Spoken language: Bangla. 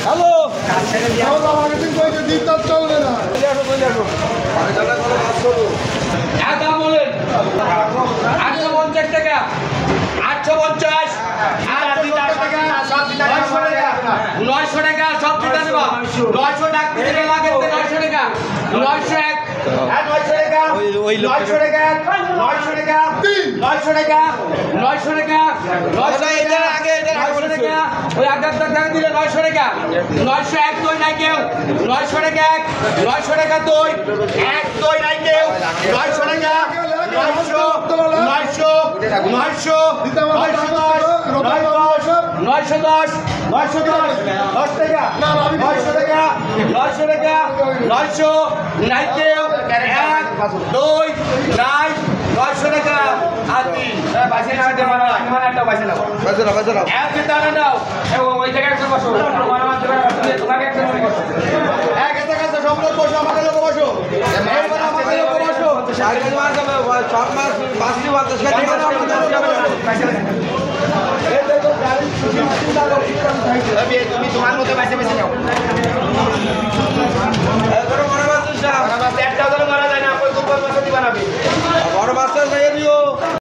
হ্যালো দাম বলেন 850 টাকা 850 900 টাকা সব দিতে দেবা 900 টাকা দিতে লাগে 900 টাকা 901 900 টাকা 900 টাকা 900 টাকা 900 টাকা 900 টাকা 900 এটা আগে এটা 900 টাকা ওই আগার টাকা দিলে 900 টাকা 901 তুই নাই কেউ 900 টাকা 900 টাকা তুই এক তুই নাই কেউ 900 টাকা 900 নাই কেউ এক দুই নাই 900 টাকা আর তিন বাইশে না দিতে পারো একটা বাইশে নাও এক দাঁড়া দাও ওই জায়গায় একটা বসো তোমাকে একটা বসো এক এত কাছে সব লোক বসো আমাদের লোক বসো আমাদের লোক বসো সব মাস বাসি বাতাস তুমি তোমার মতো বাইশে বেশি নাও